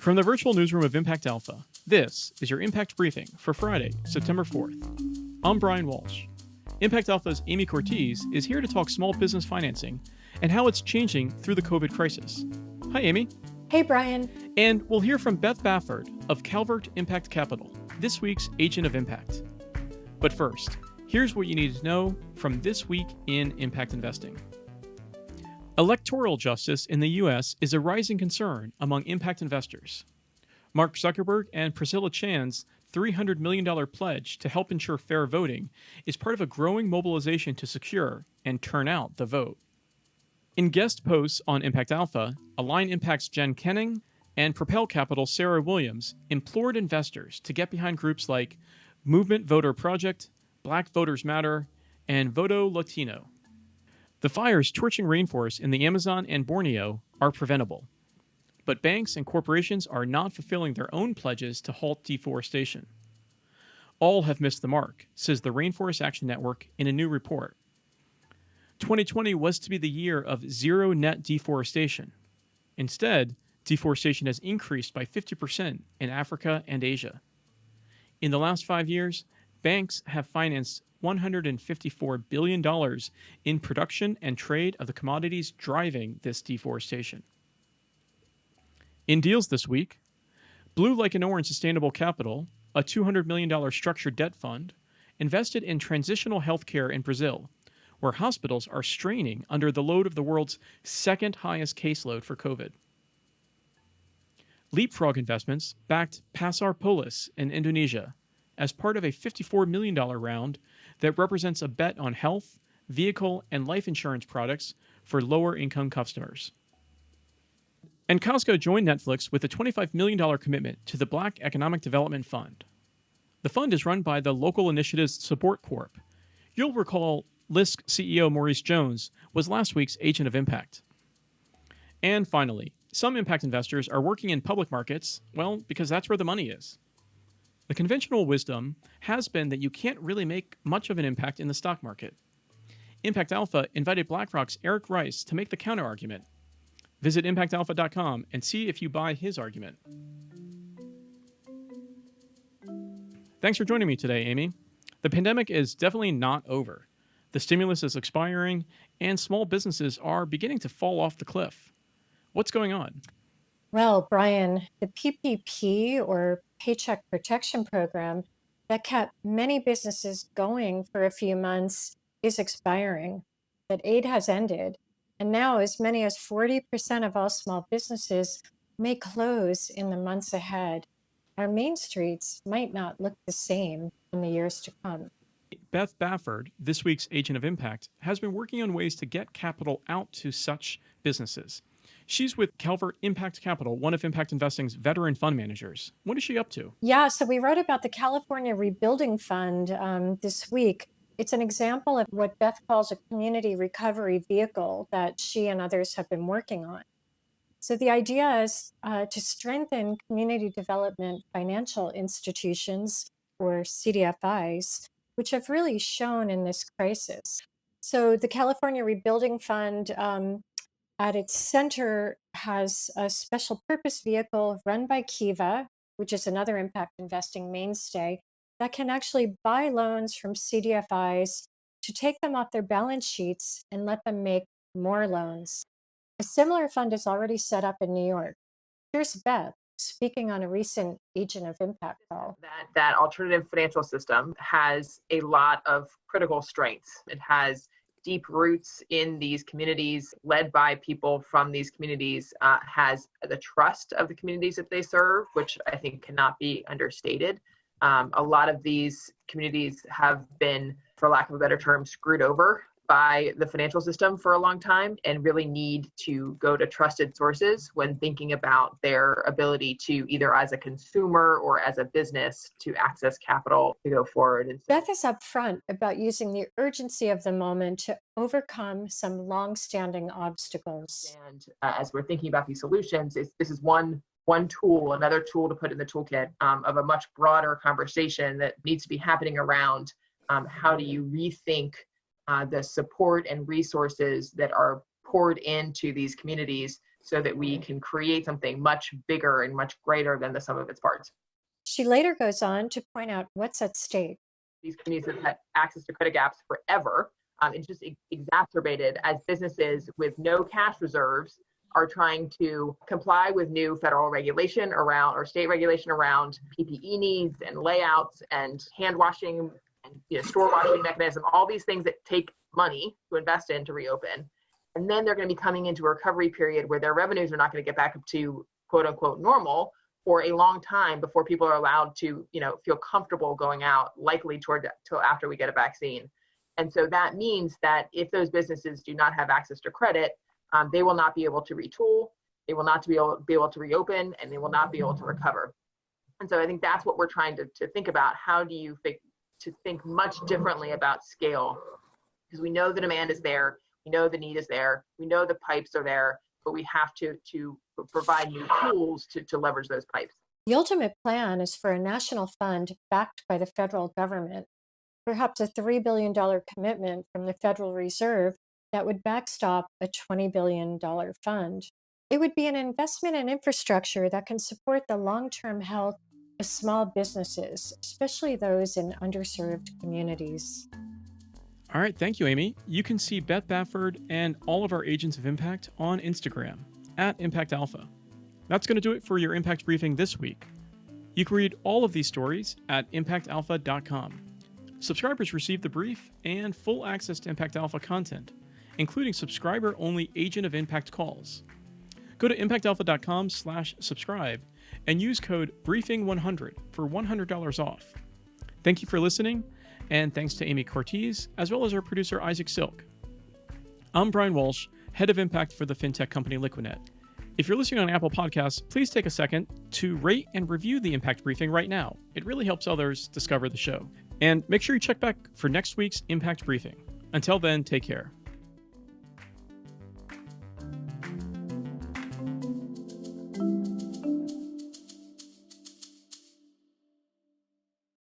From the virtual newsroom of Impact Alpha, this is your Impact Briefing for Friday, September 4th. I'm Brian Walsh. Impact Alpha's Amy Cortez is here to talk small business financing and how it's changing through the COVID crisis. Hi, Amy. Hey, Brian. And we'll hear from Beth Bafford of Calvert Impact Capital, this week's Agent of Impact. But first, here's what you need to know from this week in impact investing. Electoral justice in the U.S. is a rising concern among impact investors. Mark Zuckerberg and Priscilla Chan's $300 million pledge to help ensure fair voting is part of a growing mobilization to secure and turn out the vote. In guest posts on Impact Alpha, Align Impact's Jen Kenning and Propel Capital's Sarah Williams implored investors to get behind groups like Movement Voter Project, Black Voters Matter, and Voto Latino. The fires torching rainforests in the Amazon and Borneo are preventable, but banks and corporations are not fulfilling their own pledges to halt deforestation. All have missed the mark, says the Rainforest Action Network in a new report. 2020 was to be the year of zero net deforestation. Instead, deforestation has increased by 50% in Africa and Asia. In the last 5 years, banks have financed $154 billion in production and trade of the commodities driving this deforestation. In deals this week, Blue Like an Orange Sustainable Capital, a $200 million structured debt fund, invested in transitional healthcare in Brazil, where hospitals are straining under the load of the world's second highest caseload for COVID. Leapfrog Investments backed Pasar Polis in Indonesia as part of a $54 million round that represents a bet on health, vehicle, and life insurance products for lower-income customers. And Costco joined Netflix with a $25 million commitment to the Black Economic Development Fund. The fund is run by the Local Initiatives Support Corp. You'll recall LISC CEO Maurice Jones was last week's Agent of Impact. And finally, some impact investors are working in public markets, well, because that's where the money is. The conventional wisdom has been that you can't really make much of an impact in the stock market. Impact Alpha invited BlackRock's Eric Rice to make the counter-argument. Visit impactalpha.com and see if you buy his argument. Thanks for joining me today, Amy. The pandemic is definitely not over. The stimulus is expiring, and small businesses are beginning to fall off the cliff. What's going on? Well, Brian, the PPP, or Paycheck Protection Program, that kept many businesses going for a few months is expiring. That aid has ended, and now as many as 40% of all small businesses may close in the months ahead. Our main streets might not look the same in the years to come. Beth Bafford, this week's Agent of Impact, has been working on ways to get capital out to such businesses. She's with Calvert Impact Capital, one of Impact Investing's veteran fund managers. What is she up to? Yeah, so we wrote about the California Rebuilding Fund this week. It's an example of what Beth calls a community recovery vehicle that she and others have been working on. So the idea is to strengthen community development financial institutions, or CDFIs, which have really shown in this crisis. So the California Rebuilding Fund at its center has a special purpose vehicle run by Kiva, which is another impact investing mainstay, that can actually buy loans from CDFIs to take them off their balance sheets and let them make more loans. A similar fund is already set up in New York. Here's Beth speaking on a recent Agent of Impact call. That alternative financial system has a lot of critical strengths. It has deep roots in these communities, led by people from these communities, has the trust of the communities that they serve, which I think cannot be understated. A lot of these communities have been, for lack of a better term, screwed over by the financial system for a long time and really need to go to trusted sources when thinking about their ability to either as a consumer or as a business to access capital to go forward. And Beth is upfront about using the urgency of the moment to overcome some long-standing obstacles. And as we're thinking about these solutions, this is one tool, another tool to put in the toolkit of a much broader conversation that needs to be happening around how do you rethink the support and resources that are poured into these communities so that we can create something much bigger and much greater than the sum of its parts. She later goes on to point out what's at stake. These communities have had access to credit gaps forever. It's just exacerbated as businesses with no cash reserves are trying to comply with new federal regulation around or state regulation around PPE needs and layouts and hand washing and store washing mechanism, all these things that take money to invest in to reopen. And then they're going to be coming into a recovery period where their revenues are not going to get back up to quote unquote normal for a long time before people are allowed to, feel comfortable going out, likely till after we get a vaccine. And so that means that if those businesses do not have access to credit, they will not be able to retool, they will not be able to reopen, and they will not be able to recover. And so I think that's what we're trying to think about. How do you think much differently about scale? Because we know the demand is there, we know the need is there, we know the pipes are there, but we have to provide new tools to leverage those pipes. The ultimate plan is for a national fund backed by the federal government, perhaps a $3 billion commitment from the Federal Reserve that would backstop a $20 billion fund. It would be an investment in infrastructure that can support the long-term health of small businesses, especially those in underserved communities. All right, thank you, Amy. You can see Beth Bafford and all of our Agents of Impact on Instagram @ImpactAlpha. That's going to do it for your Impact Briefing this week. You can read all of these stories at impactalpha.com. Subscribers receive the brief and full access to Impact Alpha content, including subscriber-only Agent of Impact calls. Go to impactalpha.com/subscribe and use code BRIEFING100 for $100 off. Thank you for listening, and thanks to Amy Cortez, as well as our producer Isaac Silk. I'm Brian Walsh, Head of Impact for the fintech company Liquinet. If you're listening on Apple Podcasts, please take a second to rate and review the Impact Briefing right now. It really helps others discover the show. And make sure you check back for next week's Impact Briefing. Until then, take care.